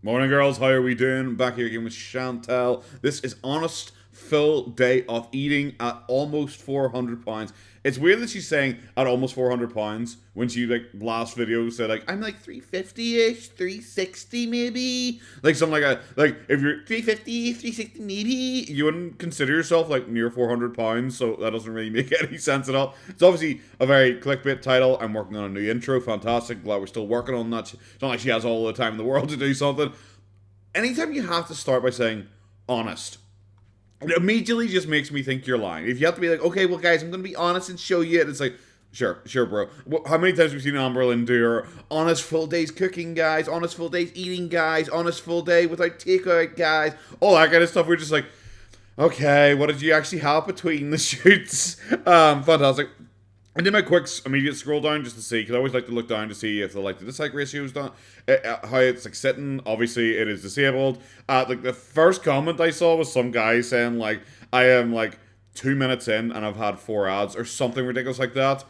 Morning, girls. How are we doing? Back here again with Chantel. This is honest full day of eating at almost 400 pounds. It's weird that she's saying at almost 400 pounds when she like last video said like I'm like 350-ish, 360 maybe, like something like that. Like if you're 350, 360 maybe, you wouldn't consider yourself like near 400 pounds. So that doesn't really make any sense at all. It's obviously a very clickbait title. I'm working on a new intro. Fantastic. Glad we're still working on that. It's not like she has all the time in the world to do something. Anytime you have to start by saying honest, it immediately just makes me think you're lying. If you have to be like, okay, well, guys, I'm going to be honest and show you it. It's like, sure, bro. How many times have we seen Amberlynn do her honest full days cooking, guys, honest full days eating, guys, honest full day without takeout, guys, all that kind of stuff. We're just like, okay, what did you actually have between the shoots? Fantastic. I did my quick immediate scroll down just to see, because I always like to look down to see if the like to dislike ratio is done, how it's like sitting. Obviously, it is disabled. Like the first comment I saw was some guy saying like, I am like 2 minutes in and I've had 4 ads or something ridiculous like that.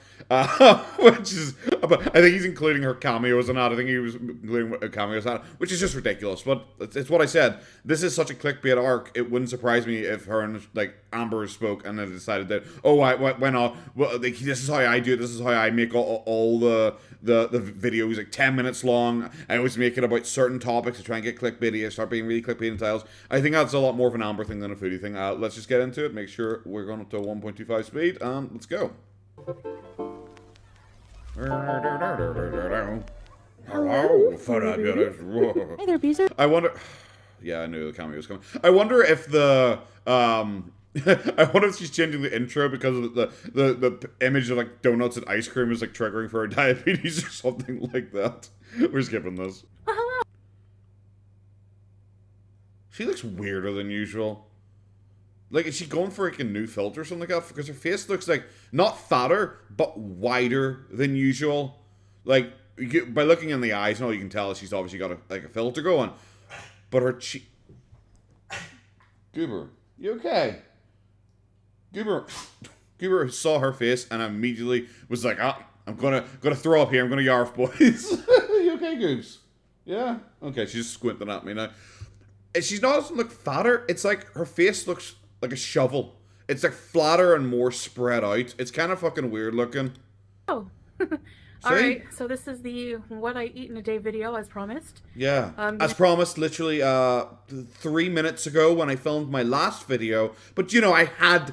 Which is, I think he's including her cameos in that. I think he was including cameos in that, which is just ridiculous. But it's what I said. This is such a clickbait arc. It wouldn't surprise me if her and like Amber spoke and then decided that, oh, why not? Well, like, this is how I do it. This is how I make all the videos like 10 minutes long. I always make it about certain topics to try and get clickbaity. I start being really clickbaity titles. I think that's a lot more of an Amber thing than a foodie thing. Let's just get into it. Make sure we're going up to 1.25 speed and let's go. Hello, Foodie. Hey there, Beezer. I wonder. Yeah, I knew the cameo was coming. I wonder if the I wonder if she's changing the intro because of the image of like donuts and ice cream is like triggering for her diabetes or something like that. We're skipping this. She looks weirder than usual. Like, is she going for like a new filter or something like that? Because her face looks like not fatter, but wider than usual. Like, by looking in the eyes, you can tell she's obviously got a filter going. But her cheek, Goober, you okay? Goober saw her face and immediately was like, I'm gonna throw up here. I'm gonna yarf, boys. You okay, Goose? Yeah. Okay, she's squinting at me now. She doesn't look fatter. It's like her face looks like a shovel. It's like flatter and more spread out. It's kind of fucking weird looking. Oh. Alright, so this is the what I eat in a day video as promised. Yeah. As promised, literally 3 minutes ago when I filmed my last video. But I had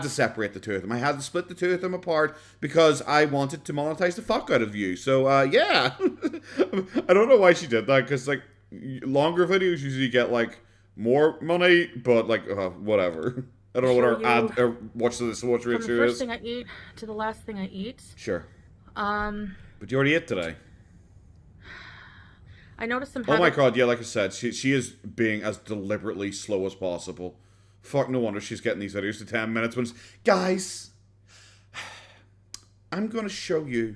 to separate the two of them. I had to split the two of them apart because I wanted to monetize the fuck out of you. So yeah. I don't know why she did that, because like longer videos usually get like more money, but like whatever. I don't know what our ad or watch ratio is. From the first thing I eat to the last thing I eat. Sure. But you already ate today. I noticed some. Oh my god! Yeah, like I said, she is being as deliberately slow as possible. Fuck, no wonder she's getting these videos to 10 minutes. When guys, I'm gonna show you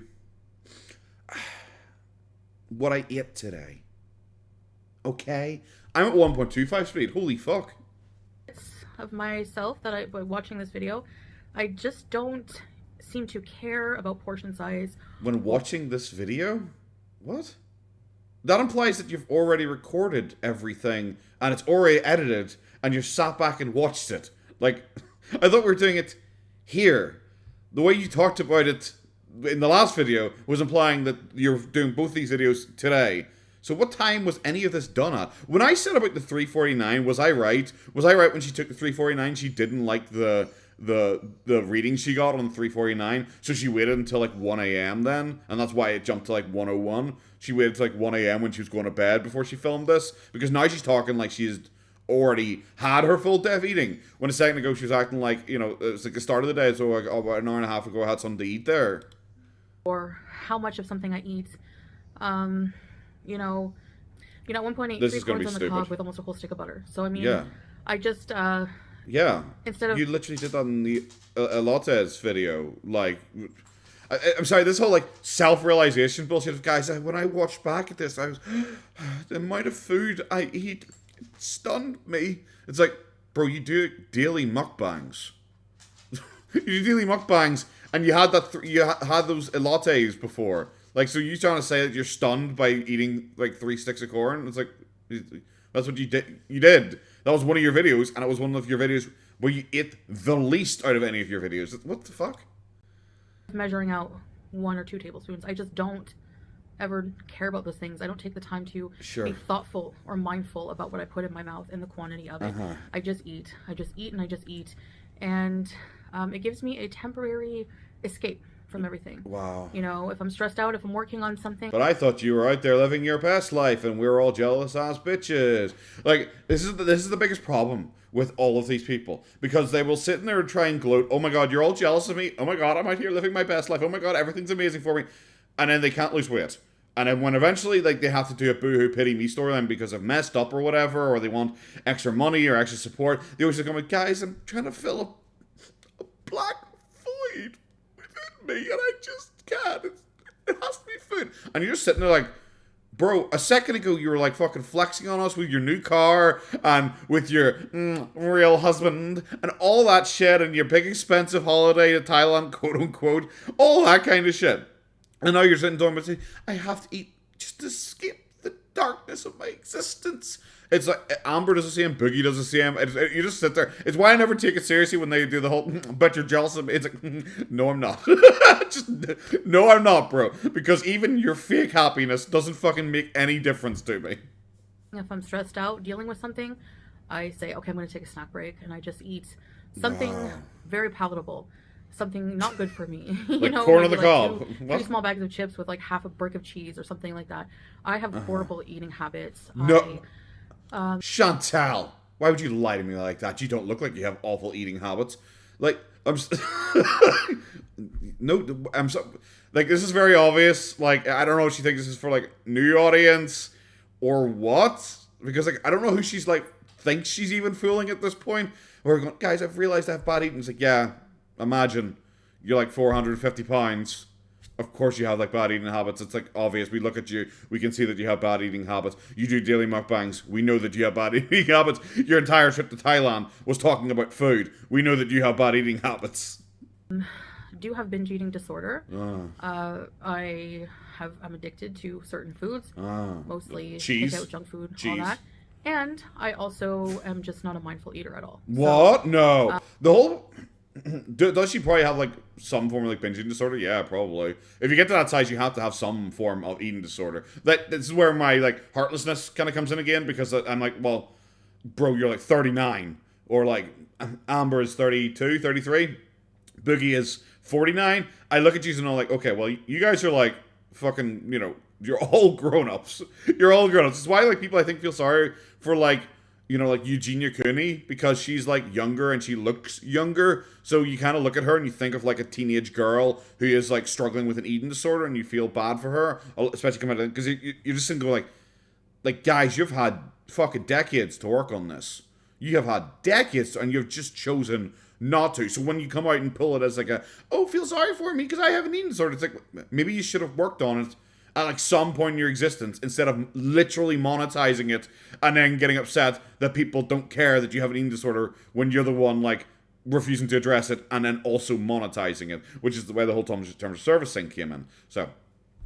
what I ate today. Okay, I'm at 1.25 speed. Holy fuck! Of myself that by watching this video, I just don't seem to care about portion size. When watching this video? What? That implies that you've already recorded everything and it's already edited and you sat back and watched it. Like, I thought we were doing it here. The way you talked about it in the last video was implying that you're doing both these videos today. So what time was any of this done at? When I said about the 349, was I right? Was I right when she took the 349? She didn't like the reading she got on 349, so she waited until like 1 a.m. then, and that's why it jumped to like 101. She waited till like 1 a.m. when she was going to bed before she filmed this, because now she's talking like she's already had her full day of eating, when a second ago she was acting like, it's like the start of the day, so like about an hour and a half ago I had something to eat there. Or how much of something I eat. At one point I ate 3/4 on the cob with almost a whole stick of butter. So I mean, yeah. I just yeah. Instead of... You literally did that in the lattes video. Like, I'm sorry, this whole, like, self-realization bullshit. Guys, when I watched back at this, I was... the amount of food I eat stunned me. It's like, bro, you do daily mukbangs. You do daily mukbangs, and you had you had those lattes before. Like, so you trying to say that you're stunned by eating, like, 3 sticks of corn? It's like, That's what you did. You did. That was one of your videos, and it was one of your videos where you ate the least out of any of your videos. What the fuck? Measuring out 1 or 2 tablespoons. I just don't ever care about those things. I don't take the time to be thoughtful or mindful about what I put in my mouth and the quantity of it. I just eat. I just eat and I just eat. And it gives me a temporary escape from everything. Wow. You know, if I'm stressed out, if I'm working on something. But I thought you were out there living your best life, and we were all jealous ass bitches. Like, this is the biggest problem with all of these people, because they will sit in there and try and gloat. Oh my god, you're all jealous of me. Oh my god, I'm out here living my best life. Oh my god, everything's amazing for me. And then they can't lose weight. And then when eventually, like, they have to do a boohoo pity me storyline because they've messed up or whatever, or they want extra money or extra support, they always come like, guys, I'm trying to fill a black void within me, and I just can't. It has to be food. And you're just sitting there like, bro, a second ago you were like fucking flexing on us with your new car and with your real husband and all that shit and your big expensive holiday to Thailand, quote unquote, all that kind of shit. And now you're sitting down and saying, I have to eat just to escape the darkness of my existence. It's like, Amber does the same, Boogie does the same. You just sit there. It's why I never take it seriously when they do the whole, but you're jealous of me. It's like, no, I'm not. Just, no, I'm not, bro. Because even your fake happiness doesn't fucking make any difference to me. If I'm stressed out dealing with something, I say, okay, I'm going to take a snack break, and I just eat something very palatable. Something not good for me. Like corn on the cob. Two small bags of chips with like half a brick of cheese or something like that. I have horrible eating habits. No. Chantal, why would you lie to me like that? You don't look like you have awful eating habits. Like, I'm no, I'm so, like, this is very obvious. Like, I don't know if she thinks this is for like new audience or what, because like I don't know who she's like thinks she's even fooling at this point. We're going, guys, I've realized I have bad eating. It's like, yeah, imagine you're like 450 pounds. Of course you have like bad eating habits. It's like obvious. We look at you, we can see that you have bad eating habits. You do daily mukbangs. We know that you have bad eating habits. Your entire trip to Thailand was talking about food. We know that you have bad eating habits. Do have binge eating disorder. I'm addicted to certain foods, mostly cheese, takeout, junk food, all that. And I also am just not a mindful eater at all. What? So, no. The whole... Does she probably have like some form of like binge eating disorder? Yeah, probably. If you get to that size, you have to have some form of eating disorder. This is where my like heartlessness kind of comes in again, because I'm like, well, bro, you're like 39, or like Amber is 32, 33, Boogie is 49. I look at you and I'm like, okay, well, you guys are like fucking, you know, you're all grown-ups. You're all grown-ups. It's why like people I think feel sorry for like, you know, like Eugenia Cooney, because she's like younger and she looks younger. So you kind of look at her and you think of like a teenage girl who is like struggling with an eating disorder, and you feel bad for her, especially coming out, because you just think like guys, you've had fucking decades to work on this. You have had decades, and you've just chosen not to. So when you come out and pull it as like feel sorry for me because I have an eating disorder, it's like, maybe you should have worked on it at like some point in your existence, instead of literally monetizing it and then getting upset that people don't care that you have an eating disorder when you're the one like refusing to address it and then also monetizing it, which is the way the whole terms of service thing came in. So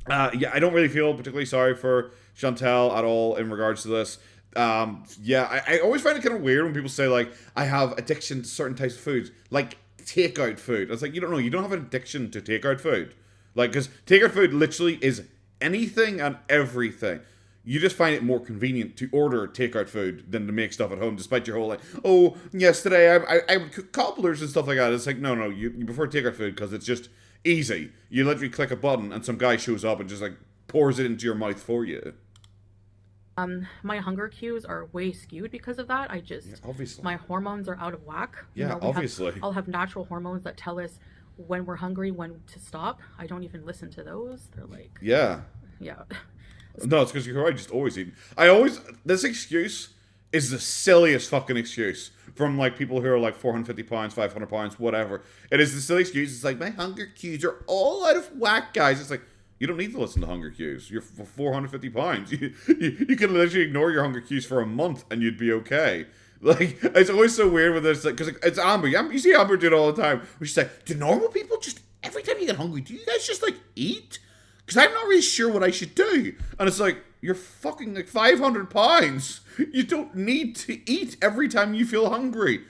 yeah, I don't really feel particularly sorry for Chantal at all in regards to this. I always find it kind of weird when people say like, I have addiction to certain types of foods, like takeout food. It's like, you don't know, you don't have an addiction to takeout food. Like, because takeout food literally is anything and everything. You just find it more convenient to order takeout food than to make stuff at home, despite your whole like, oh, yes, today I would cook cobblers and stuff like that. It's like, no, you prefer takeout food because it's just easy. You literally click a button and some guy shows up and just like pours it into your mouth for you. My hunger cues are way skewed because of that. Obviously. My hormones are out of whack. Yeah, obviously. I'll have natural hormones that tell us when we're hungry, when to stop. I don't even listen to those. They're like... Yeah. No, it's because you're just always eating. This excuse is the silliest fucking excuse from like people who are like 450 pounds, 500 pounds, whatever. It is the silly excuse. It's like, my hunger cues are all out of whack, guys. It's like, you don't need to listen to hunger cues. You're 450 pounds. You can literally ignore your hunger cues for a month and you'd be okay. Like, it's always so weird with this, because it's Amber. You see Amber do it all the time. Where she's like, do normal people just, every time you get hungry, do you guys just like eat? because I'm not really sure what I should do. And it's like, you're fucking like 500 pounds. You don't need to eat every time you feel hungry.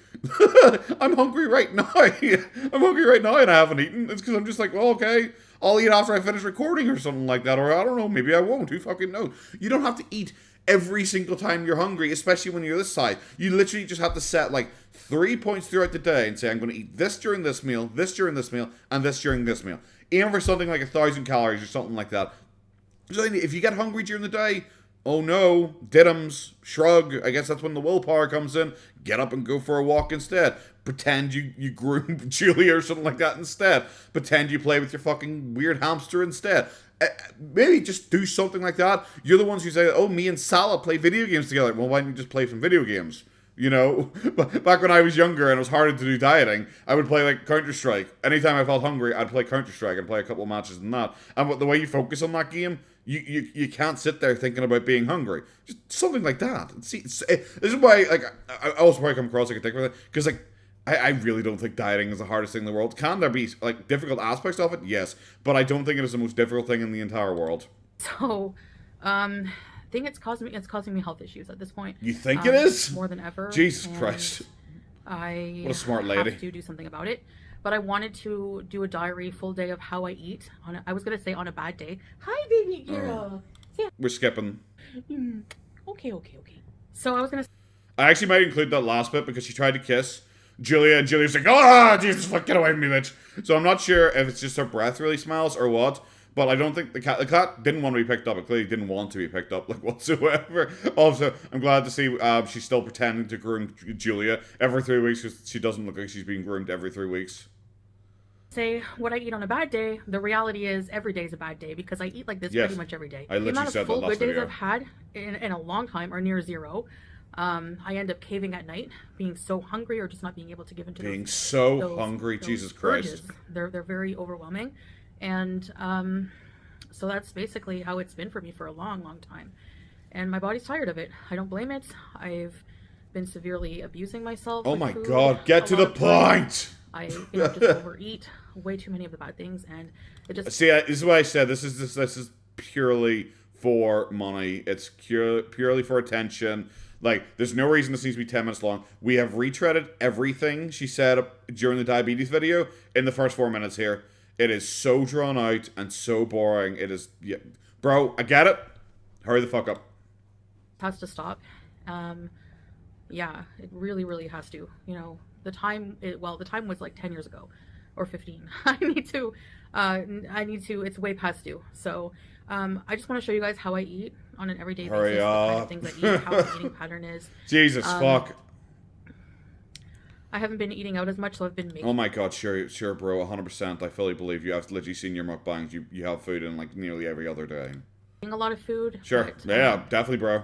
I'm hungry right now. I'm hungry right now and I haven't eaten. It's because I'm just like, well, okay, I'll eat after I finish recording or something like that. Or I don't know, maybe I won't. Who fucking knows? You don't have to eat every single time you're hungry, especially when you're this size. You literally just have to set like 3 points throughout the day and say, I'm going to eat this during this meal, this during this meal, and this during this meal. Aim for something like 1,000 calories or something like that. So if you get hungry during the day, oh no, diddums, shrug. I guess that's when the willpower comes in. Get up and go for a walk instead. Pretend you groom Julia or something like that instead. Pretend you play with your fucking weird hamster instead. Maybe just do something like that. You're the ones who say, oh, me and Salah play video games together. Well, why don't you just play some video games? You know, back when I was younger and it was harder to do dieting, I would play like Counter-Strike. Anytime I felt hungry, I'd play Counter-Strike and play a couple of matches and that. And the way you focus on that game, you can't sit there thinking about being hungry. Just something like that. See, this is why, like, I also probably come across like a dick with it, because like, I really don't think dieting is the hardest thing in the world. Can there be like difficult aspects of it? Yes, but I don't think it is the most difficult thing in the entire world. So, I think it's causing me health issues at this point. You think it is? More than ever. Jesus Christ. What a smart lady. have to do something about it. But I wanted to do a diary full day of how I eat. I was going to say on a bad day. Hi, baby girl. We're skipping. Okay. So I was going to... I actually might include that last bit because she tried to kiss Julia, and Julia's like, oh, Jesus, fuck, get away from me, bitch. So I'm not sure if it's just her breath really smells or what, but I don't think the cat didn't want to be picked up. It clearly didn't want to be picked up, like, whatsoever. Also, I'm glad to see she's still pretending to groom Julia every 3 weeks because she doesn't look like she's being groomed every 3 weeks. Say what I eat on a bad day. The reality is every day is a bad day because I eat like this pretty much every day. I literally said that last video. The amount of full good days I've had in a long time are near zero. I end up caving at night, being so hungry or just not being able to give into those hungry, those Jesus urges. Christ. They're very overwhelming, and so that's basically how it's been for me for a long time. And my body's tired of it. I don't blame it. I've been severely abusing myself. Oh my God, get to the point! I just overeat way too many of the bad things, and it just... See, this is why I said this is purely for money. It's purely for attention. Like, there's no reason this needs to be 10 minutes long. We have retreaded everything she said during the diabetes video in the first 4 minutes here. It is so drawn out and so boring. It is... Yeah. Bro, I get it. Hurry the fuck up. It has to stop. Yeah, it really has to. You know, the time was like 10 years ago or 15. I need to, it's way past due. So, I just want to show you guys how I eat on an everyday basis. Hurry up. The kind of things I eat, how my eating pattern is. Jesus fuck. I haven't been eating out as much, so I've been making. Oh my God, sure, bro, 100%. I fully believe you. I've literally seen your mukbangs. You have food in like nearly every other day. Eating a lot of food. Sure. But, yeah, definitely, bro.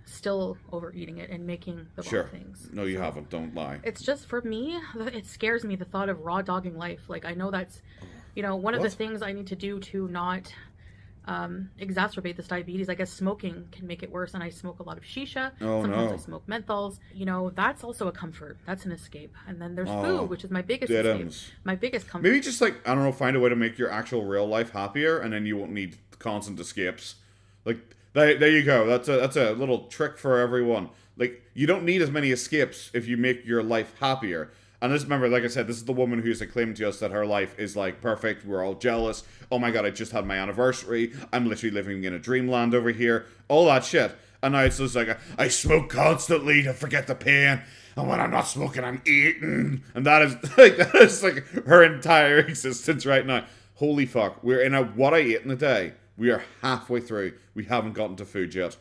Still overeating it and making the wrong things. No, you haven't. Don't lie. It's just, for me, it scares me, the thought of raw dogging life. Like, I know that's, you know, one of the things I need to do to not exacerbate this diabetes. I guess smoking can make it worse, and I smoke a lot of shisha. Sometimes I smoke menthols. You know, that's also a comfort. That's an escape. And then there's food, which is my biggest escape. My biggest comfort. Maybe just like, I don't know, find a way to make your actual real life happier, and then you won't need constant escapes. Like, there you go. That's a little trick for everyone. Like, you don't need as many escapes if you make your life happier. And this, remember, like I said, this is the woman who's like claiming to us that her life is like perfect. We're all jealous. Oh my God, I just had my anniversary. I'm literally living in a dreamland over here. All that shit. And now it's just like, I smoke constantly to forget the pain. And when I'm not smoking, I'm eating. And that is like her entire existence right now. Holy fuck. We're in a what I ate in a day. We are halfway through. We haven't gotten to food yet.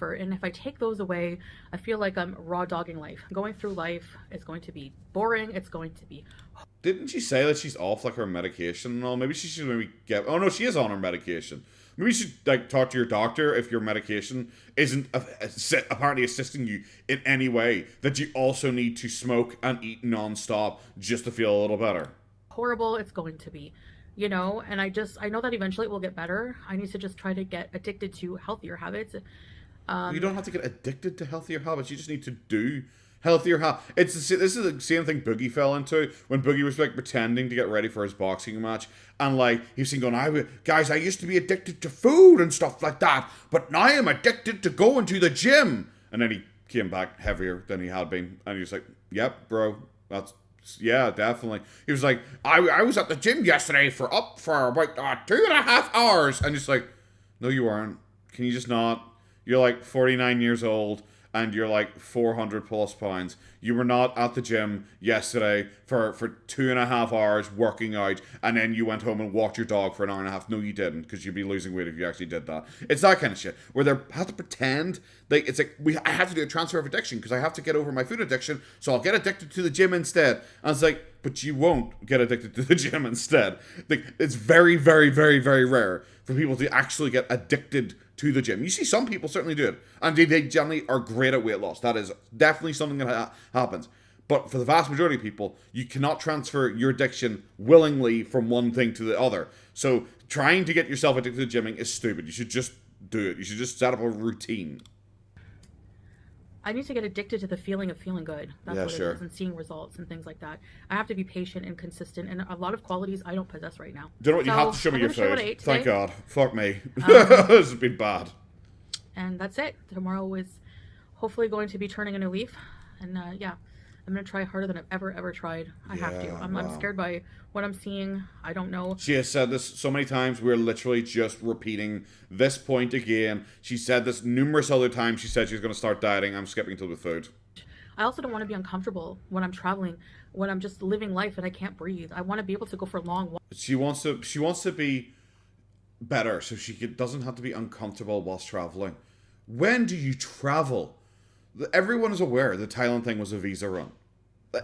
And if I take those away, I feel like I'm raw dogging life. Going through life is going to be boring. It's going to be... Didn't she say that she's off like her medication and all? Maybe she should maybe get... Oh no, she is on her medication. Maybe you should like talk to your doctor if your medication isn't apparently assisting you in any way, that you also need to smoke and eat non-stop just to feel a little better. Horrible it's going to be. You know, and I know that eventually it will get better. I need to just try to get addicted to healthier habits. You don't have to get addicted to healthier habits. You just need to do Healthier this is the same thing Boogie fell into when Boogie was like pretending to get ready for his boxing match, and like he was saying, guys, I used to be addicted to food and stuff like that, but now I'm addicted to going to the gym. And then he came back heavier than he had been, and he was like, yep, bro, yeah, definitely. He was like, I was at the gym yesterday for about 2.5 hours, and just like, no, you weren't. Can you just not? You're like 49 years old, and you're like 400 plus pounds. You were not at the gym yesterday for 2.5 hours working out, and then you went home and walked your dog for an hour and a half. No, you didn't, because you'd be losing weight if you actually did that. It's that kind of shit where they have to pretend like it's like I have to do a transfer of addiction because I have to get over my food addiction, so I'll get addicted to the gym instead. And it's like, but you won't get addicted to the gym instead. Like, it's very, very, very, very rare for people to actually get addicted to the gym. You see some people certainly do it, and they generally are great at weight loss. That is definitely something that happens. But for the vast majority of people, you cannot transfer your addiction willingly from one thing to the other. So trying to get yourself addicted to gymming is stupid. You should just do it. You should just set up a routine. I need to get addicted to the feeling of feeling good. That's what it is, and seeing results and things like that. I have to be patient and consistent, and a lot of qualities I don't possess right now. Do you know what? You have to show me your food. Thank God. Fuck me. This has been bad. And that's it. Tomorrow is hopefully going to be turning a new leaf. And yeah, I'm going to try harder than I've ever tried. I have to. I'm scared by what I'm seeing. I don't know. She has said this so many times. We're literally just repeating this point again. She said this numerous other times. She said she's going to start dieting. I'm skipping to the food. I also don't want to be uncomfortable when I'm traveling, when I'm just living life and I can't breathe. I want to be able to go for long walks. She wants to be better so she doesn't have to be uncomfortable whilst traveling. When do you travel? Everyone is aware the Thailand thing was a visa run.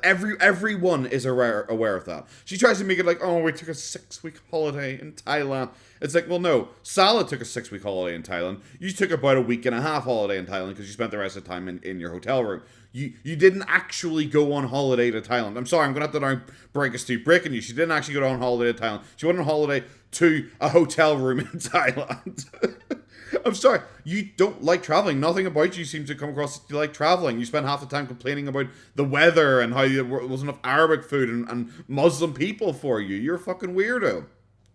Everyone is aware of that. She tries to make it like, oh, we took a 6-week holiday in Thailand. It's like, well, no. Salah took a 6-week holiday in Thailand. You took about a 1.5-week holiday in Thailand because you spent the rest of the time in your hotel room. You didn't actually go on holiday to Thailand. I'm sorry, I'm going to have to now break a steep breaking you. She didn't actually go on holiday to Thailand. She went on holiday to a hotel room in Thailand. I'm sorry, you don't like traveling. Nothing about you seems to come across as you like traveling. You spend half the time complaining about the weather and how there wasn't enough Arabic food and Muslim people for you. You're a fucking weirdo.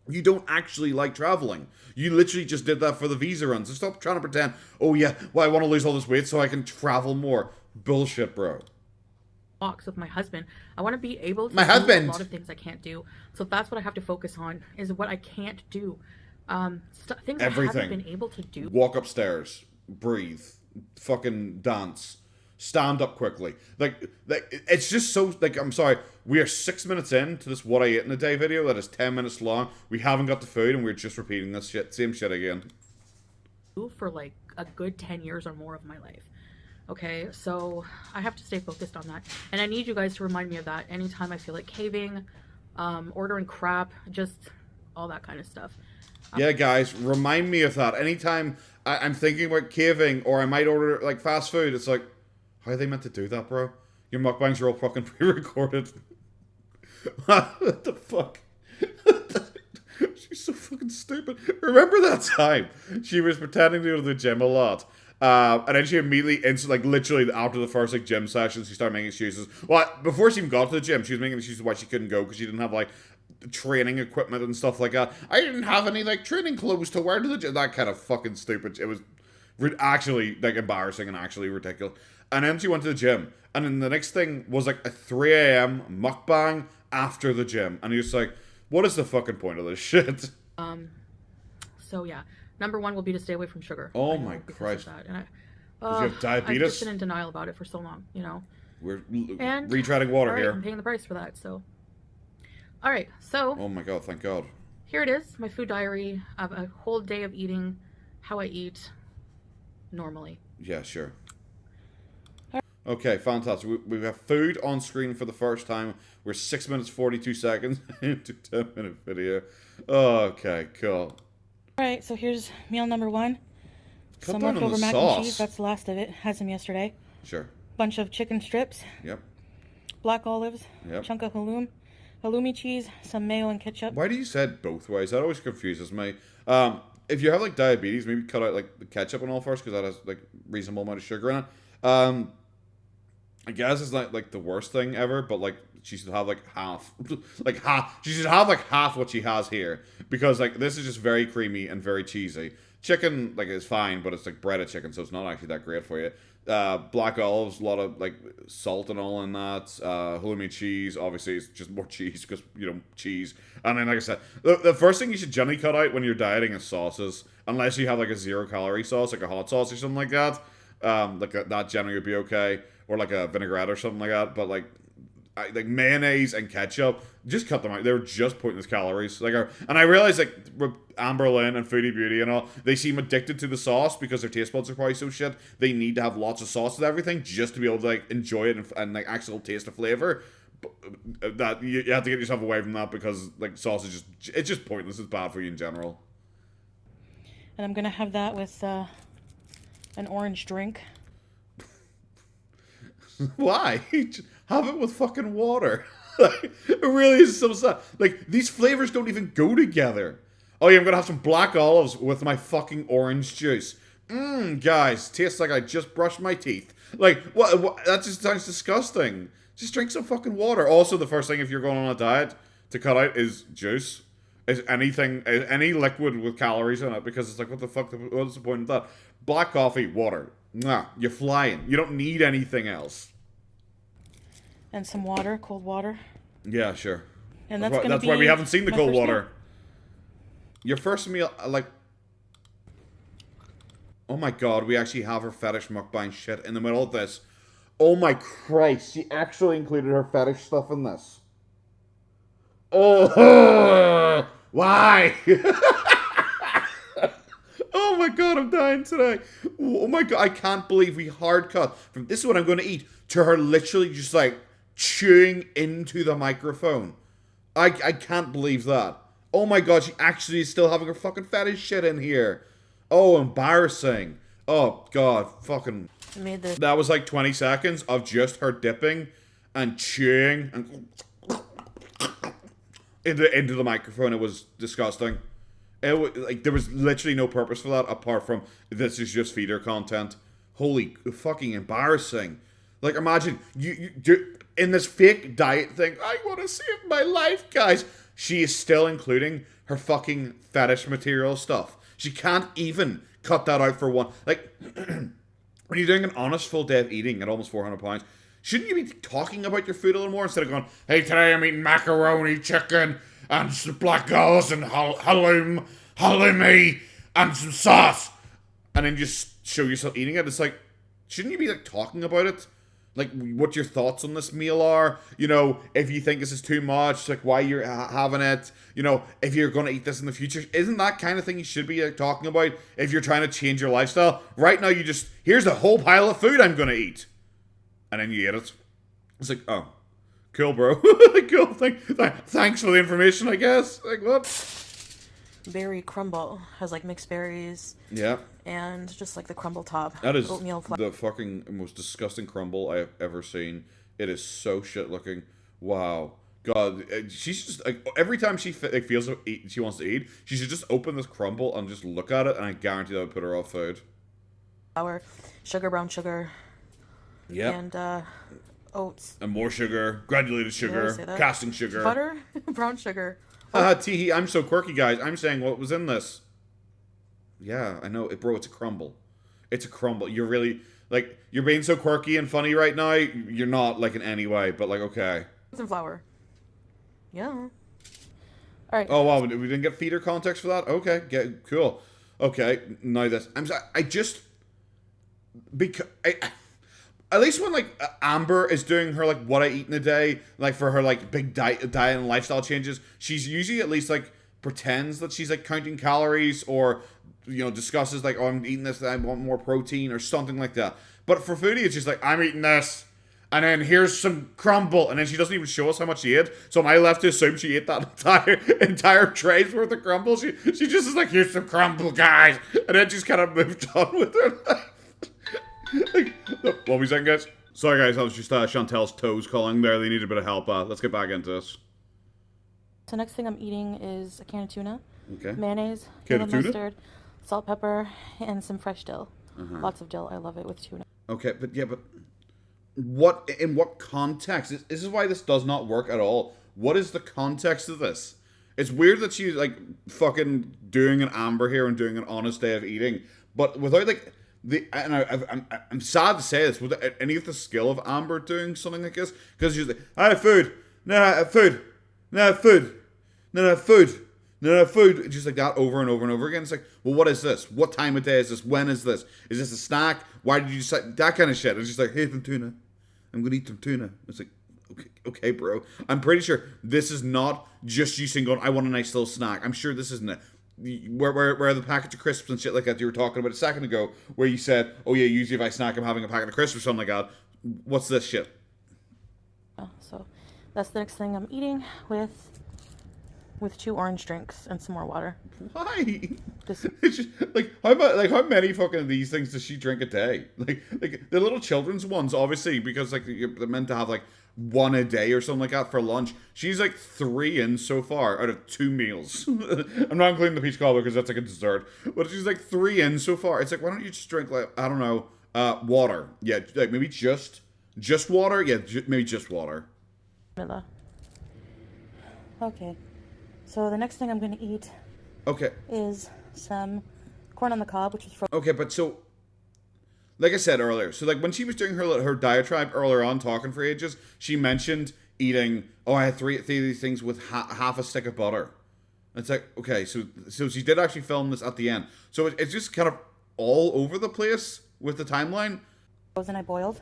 You don't actually like traveling. You literally just did that for the visa runs. So stop trying to pretend, oh yeah, well, I want to lose all this weight so I can travel more. Bullshit, bro. Walks with my husband. I want to be able to do a lot of things I can't do. So that's what I have to focus on, is what I can't do. Things Everything. I haven't been able to do. Walk upstairs, breathe, fucking dance, stand up quickly. Like it's just so, like, I'm sorry, we are 6 minutes into this what I ate in a day video that is 10 minutes long. We haven't got the food and we're just repeating this same shit again. For like a good 10 years or more of my life. Okay, so I have to stay focused on that. And I need you guys to remind me of that anytime I feel like caving, ordering crap, just all that kind of stuff. Yeah, guys, remind me of that. Anytime I'm thinking about caving or I might order like fast food, it's like, how are they meant to do that, bro? Your mukbangs are all fucking pre-recorded. What the fuck? She's so fucking stupid. Remember that time she was pretending to go to the gym a lot? And then she immediately, like literally after the first like gym sessions, she started making excuses. Well, before she even got to the gym, she was making excuses why she couldn't go because she didn't have like training equipment and stuff like that. I didn't have any like training clothes to wear to the gym. That kind of fucking stupid. It was actually like embarrassing and actually ridiculous. And then she went to the gym, and then the next thing was like a 3 a.m. mukbang after the gym, and he was like, "What is the fucking point of this shit?" So yeah, number one will be to stay away from sugar. Oh my Christ! And you have diabetes? I've just been in denial about it for so long, you know. We're retreading water here. I'm paying the price for that, so. All right, so. Oh my God! Thank God. Here it is, my food diary of a whole day of eating, how I eat normally. Yeah, sure. Okay, fantastic. We have food on screen for the first time. We're 6 minutes 42 seconds into 10-minute video. Okay, cool. All right, so here's meal number one. Cut some down leftover on the mac sauce. and cheese. That's the last of it. Had some yesterday. Sure. Bunch of chicken strips. Yep. Black olives. Yep. Chunk of halloumi cheese. Some mayo and ketchup. Why do you say it both ways? That always confuses me. If you have like diabetes, maybe cut out like the ketchup and all first because that has like reasonable amount of sugar in it. I guess it's not like the worst thing ever, but like she should have like half, like half. She should have like half what she has here because like this is just very creamy and very cheesy. Chicken like is fine, but it's like breaded chicken, so it's not actually that great for you. Black olives, a lot of like salt and all in that. Halloumi cheese, obviously it's just more cheese because cheese. And then like I said, the first thing you should generally cut out when you're dieting is sauces, unless you have like a 0-calorie sauce, like a hot sauce or something like that. That generally would be okay, or like a vinaigrette or something like that. But like mayonnaise and ketchup, just cut them out. They're just pointless calories. And I realize like Amber Lynn and Foodie Beauty and all, they seem addicted to the sauce because their taste buds are probably so shit. They need to have lots of sauce with everything just to be able to like enjoy it and like actual taste the flavor. That you have to get yourself away from that because like sauce is just pointless. It's bad for you in general. And I'm gonna have that with an orange drink. Why? Have it with fucking water. It really is so sad. Like, these flavors don't even go together. Oh yeah, I'm gonna have some black olives with my fucking orange juice. Guys, tastes like I just brushed my teeth. Like, what? That just sounds disgusting. Just drink some fucking water. Also, the first thing if you're going on a diet to cut out is juice. Is any liquid with calories in it, because it's like, what the fuck, what's the point of that? Black coffee, water. Nah, you're flying. You don't need anything else. And some water, cold water. Yeah, sure. And that's why we haven't seen the cold water. Meal. Your first meal, like... Oh my god, we actually have her fetish mukbang shit in the middle of this. Oh my Christ, she actually included her fetish stuff in this. Oh, why? Oh my god, I'm dying today. Oh my god, I can't believe we hard cut from this is what I'm going to eat to her literally just like chewing into the microphone. I can't believe that. Oh my god, she actually is still having her fucking fetish shit in here. Oh, embarrassing. Oh god, fucking... That was like 20 seconds of just her dipping and chewing and into the microphone. It was disgusting. Like there was literally no purpose for that apart from this is just feeder content. Holy fucking embarrassing. Like imagine you in this fake diet thing. I want to save my life, guys. She is still including her fucking fetish material stuff. She can't even cut that out for one. Like when you're doing an honest full day of eating at almost 400 pounds, shouldn't you be talking about your food a little more instead of going, hey, today I'm eating macaroni, chicken, and some black olives and halloumi, and some sauce, and then just show yourself eating it? It's like, shouldn't you be like talking about it? Like what your thoughts on this meal are, if you think this is too much, like why you're having it, if you're going to eat this in the future. Isn't that kind of thing you should be like, talking about if you're trying to change your lifestyle? Right now you just, here's a whole pile of food I'm going to eat. And then you eat it. It's like, oh, cool, bro. Cool. Thanks for the information, I guess. Like, what? Berry crumble has like mixed berries. Yeah. And just like the crumble top. That is the fucking most disgusting crumble I have ever seen. It is so shit looking. Wow. God, she's just like, every time she feels she wants to eat, she should just open this crumble and just look at it, and I guarantee that would put her off food. Flour, sugar, brown sugar. Yeah. And oats. And more sugar, granulated sugar, casting sugar. Butter, brown sugar. Teehee, I'm so quirky, guys. I'm saying what was in this. Yeah, I know. Bro, it's a crumble. It's a crumble. You're really, like, you're being so quirky and funny right now. You're not, like, in any way, but, like, okay. Some flour. Yeah. All right. Oh, wow. We didn't get feeder context for that? Okay. Cool. Okay. Now this. I just... Because... At least when, like, Amber is doing her, like, what I eat in a day, like, for her, like, big diet and lifestyle changes, she's usually at least, like, pretends that she's, like, counting calories or, discusses, like, oh, I'm eating this, I want more protein or something like that. But for Foodie, it's just like, I'm eating this, and then here's some crumble, and then she doesn't even show us how much she ate, so am I left to assume she ate that entire tray's worth of crumble? She just is like, here's some crumble, guys, and then just kind of moved on with her life. Like, what were we saying, guys? Sorry, guys, that was just Chantel's toes calling there. They need a bit of help. Let's get back into this. So next thing I'm eating is a can of tuna. Okay. Mayonnaise, yellow mustard, salt, pepper, and some fresh dill. Lots of dill. I love it with tuna. Okay, but in what context? This is why this does not work at all. What is the context of this? It's weird that she's like fucking doing an Amber here and doing an honest day of eating, but without like I'm sad to say this, without any of the skill of Amber doing something like this, because she's like, I have food, no, I have food, no, I have food, no, I have food. No, food, just like that over and over and over again. It's like, well, what is this? What time of day is this? When is this? Is this a snack? Why did you decide that kind of shit? It's just like, hey, some tuna. I'm gonna eat some tuna. It's like, okay, bro. I'm pretty sure this is not just you saying, going, I want a nice little snack. I'm sure this isn't it. Where the package of crisps and shit like that you were talking about a second ago, where you said, oh yeah, usually if I snack, I'm having a packet of crisps or something like that. What's this shit? So that's the next thing I'm eating with 2 orange drinks and some more water. Why? It's just, how many fucking of these things does she drink a day? Like the little children's ones, obviously, because like they're meant to have like 1 a day or something like that for lunch. She's like 3 in so far out of 2 meals. I'm not including the peach cobbler because that's like a dessert, but she's like 3 in so far. It's like, why don't you just drink like, I don't know, water? Yeah, like maybe just water. Yeah, maybe just water. Okay. So the next thing I'm going to eat is some corn on the cob, which is from... Okay, but so, like I said earlier, so like when she was doing her diatribe earlier on, talking for ages, she mentioned eating, I had three of these things with half a stick of butter. It's like, okay, so she did actually film this at the end. So it's just kind of all over the place with the timeline. And I boiled.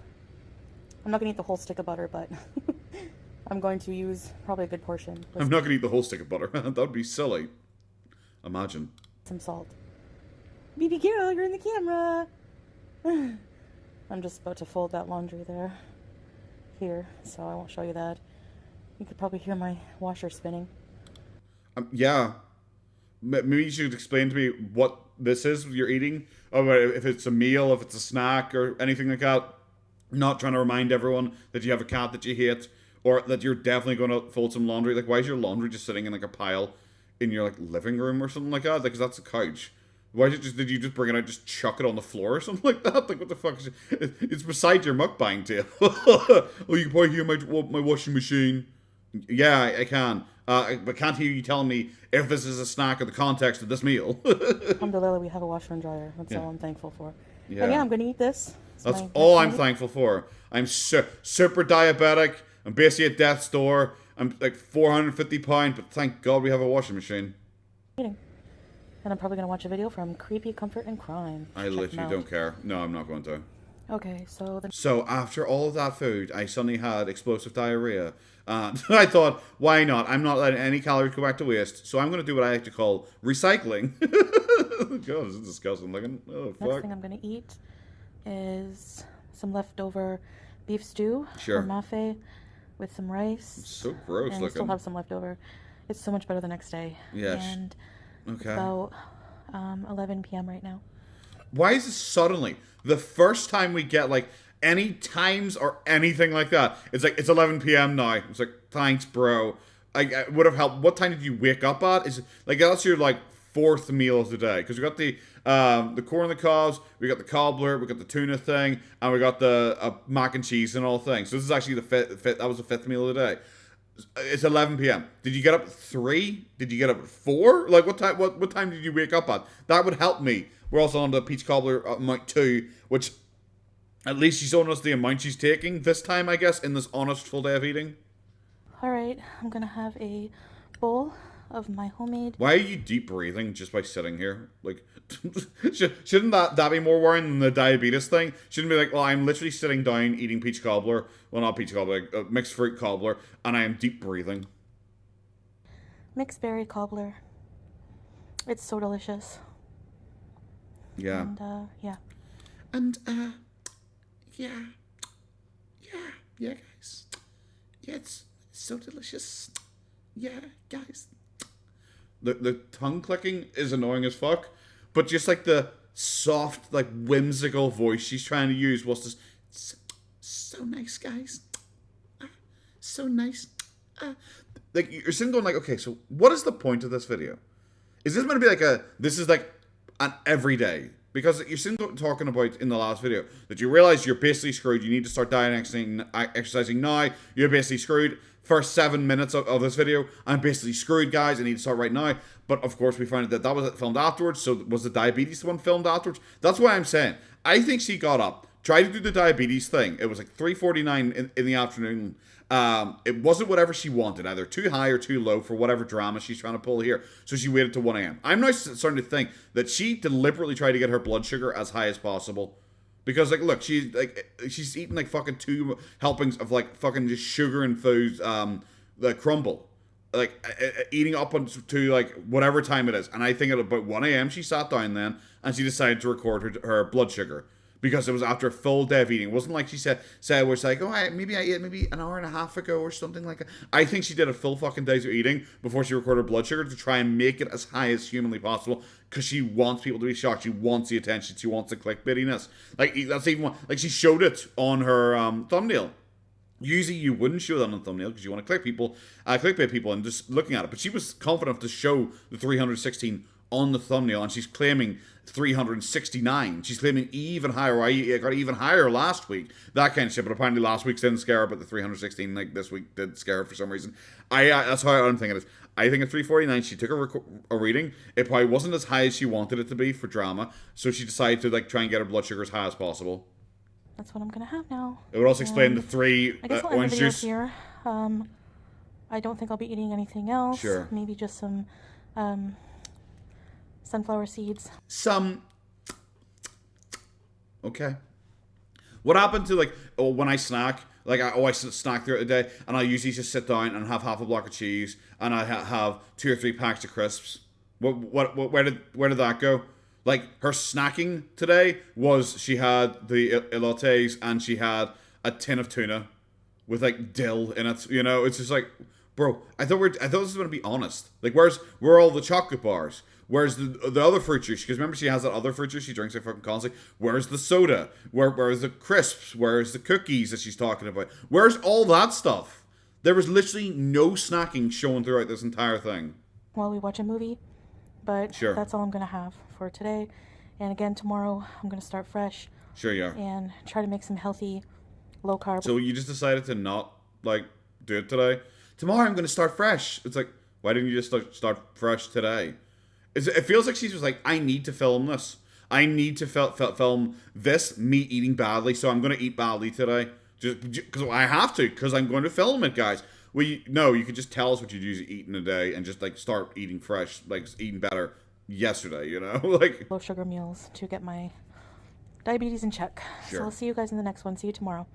I'm not going to eat the whole stick of butter, but... I'm going to use probably a good portion. I'm not going to eat the whole stick of butter. That would be silly. Imagine. Some salt. Baby girl, you're in the camera. I'm just about to fold that laundry here, so I won't show you that. You could probably hear my washer spinning. Yeah. Maybe you should explain to me what this is you're eating. Or if it's a meal, if it's a snack, or anything like that. I'm not trying to remind everyone that you have a cat that you hate. Or that you're definitely going to fold some laundry. Like, why is your laundry just sitting in, like, a pile in your, like, living room or something like that? Like, because that's a couch. Why did you just bring it out, just chuck it on the floor or something like that? Like, what the fuck is it? It's beside your mukbang table. Oh, you can probably hear my washing machine. Yeah, I can. But can't hear you telling me if this is a snack or the context of this meal. Alhamdulillah, we have a washer and dryer. That's all I'm thankful for. Yeah. And yeah, I'm going to eat this. That's all I'm thankful for. I'm super diabetic. I'm basically at death's door. I'm like 450 pounds, but thank God we have a washing machine. And I'm probably going to watch a video from Creepy Comfort and Crime. I literally don't care. No, I'm not going to. Okay, so... So after all of that food, I suddenly had explosive diarrhea. And I thought, why not? I'm not letting any calories go back to waste, so I'm going to do what I like to call recycling. God, this is disgusting looking. Oh, fuck. Next thing I'm going to eat is some leftover beef stew from Mafe. With some rice. It's so gross looking. I still have some left over. It's so much better the next day. Yes. And it's about 11 p.m. right now. Why is this suddenly the first time we get like any times or anything like that? It's like, it's 11 p.m. now. It's like, thanks, bro. I would have helped. What time did you wake up at? Is like, that's your like 4th meal of the day, because we got the corn on the cobs, we got the cobbler, we got the tuna thing, and we got the mac and cheese and all things. So this is actually the fifth. That was the 5th meal of the day. It's 11 p.m. Did you get up at 3? Did you get up at 4? Like what time? What time did you wake up at? That would help me. We're also on the peach cobbler amount 2, which at least she's showing us the amount she's taking this time, I guess, in this honest full day of eating. All right, I'm gonna have a bowl of my homemade... Why are you deep breathing just by sitting here? Like, shouldn't that be more worrying than the diabetes thing? Shouldn't be like, well, I'm literally sitting down eating peach cobbler. Well, not peach cobbler, like, mixed fruit cobbler, and I am deep breathing. Mixed berry cobbler. It's so delicious. Yeah. And, yeah. And, yeah, guys. Yeah, it's so delicious. Yeah, guys. The tongue clicking is annoying as fuck, but just like the soft, like whimsical voice she's trying to use was just so nice, guys. So nice. Like you're sitting going like, okay, so what is the point of this video? Is this going to be like this is like an everyday because you're still talking about in the last video that you realize you're basically screwed. You need to start dieting, exercising now. You're basically screwed. First 7 minutes of this video, I'm basically screwed, guys. I need to start right now. But of course, we found out that was filmed afterwards. So was the diabetes one filmed afterwards? That's why I'm saying I think she got up, tried to do the diabetes thing. It was like 3:49 in the afternoon. It wasn't whatever she wanted, either too high or too low for whatever drama she's trying to pull here. So she waited till 1 a.m. I'm now starting to think that she deliberately tried to get her blood sugar as high as possible. Because, like, look, she's eating, like, fucking 2 helpings of, like, fucking just sugar and foods, the crumble. Like, eating up to, like, whatever time it is. And I think at about 1 a.m. she sat down then, and she decided to record her blood sugar. Because it was after a full day of eating. It wasn't like she said it was like, maybe I ate maybe an hour and a half ago or something like that. I think she did a full fucking day of eating before she recorded her blood sugar to try and make it as high as humanly possible because she wants people to be shocked. She wants the attention. She wants the clickbaitiness. Like, that's even one, like, she showed it on her thumbnail. Usually you wouldn't show that on the thumbnail because you want to clickbait people and just looking at it. But she was confident to show the 316 on the thumbnail, and she's claiming 369. She's claiming even higher. I got even higher last week. That kind of shit. But apparently last week's didn't scare her, but the 316 like this week did scare her for some reason. That's how I'm thinking it is. I think at 3:49 she took a reading. It probably wasn't as high as she wanted it to be for drama, so she decided to like try and get her blood sugar as high as possible. That's what I'm gonna have now. It would also explain the 3 I guess we'll orange end the juice. Here. I don't think I'll be eating anything else. Sure. Maybe just some sunflower seeds. Okay. What happened to, like, when I snack? Like, I snack throughout the day, and I usually just sit down and have half a block of cheese, and I have 2 or 3 packs of crisps. Where did that go? Like, her snacking today was she had the elotes and she had a tin of tuna with, like, dill in it. You know, it's just like, bro, I thought this was going to be honest. Like, where are all the chocolate bars? Where's the other fruit juice? Because remember, she has that other fruit juice she drinks like fucking constantly. Where's the soda? Where's the crisps? Where's the cookies that she's talking about? Where's all that stuff? There was literally no snacking shown throughout this entire thing. While we watch a movie, but sure, that's all I'm gonna have for today. And again, tomorrow I'm gonna start fresh. Sure, yeah. And try to make some healthy, low carb. So you just decided to not like do it today? Tomorrow I'm gonna start fresh. It's like, why didn't you just start fresh today? It feels like she's just like, I need to film this. I need to film this, me eating badly, so I'm going to eat badly today. Just because I have to, because I'm going to film it, guys. You could just tell us what you usually eat in a day and just, like, start eating fresh, like, eating better yesterday, you know? Like, low sugar meals to get my diabetes in check. Sure. So I'll see you guys in the next one. See you tomorrow.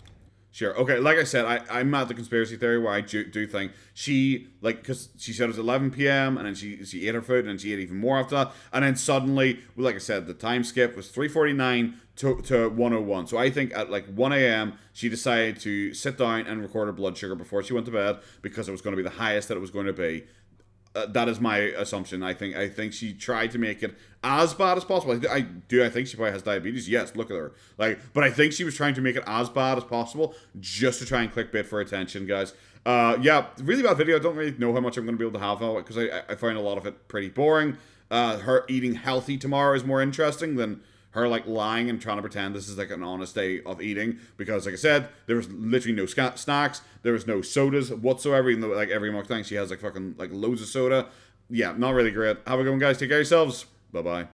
Sure. Okay, like I said, I'm at the conspiracy theory where I do think she, like, because she said it was 11 p.m. and then she ate her food and then she ate even more after that. And then suddenly, like I said, the time skip was 3:49 to 1:01. So I think at like 1 a.m. she decided to sit down and record her blood sugar before she went to bed because it was going to be the highest that it was going to be. That is my assumption. I think she tried to make it as bad as possible. I think she probably has diabetes. Yes, look at her. But I think she was trying to make it as bad as possible just to try and clickbait for attention, guys. Yeah, really bad video. I don't really know how much I'm going to be able to have of it because I find a lot of it pretty boring. Her eating healthy tomorrow is more interesting than her like lying and trying to pretend this is like an honest day of eating because, like I said, there was literally no snacks, there was no sodas whatsoever. Even though like every mukbang she has like fucking like loads of soda. Yeah, not really great. Have a good one, guys. Take care of yourselves. Bye bye.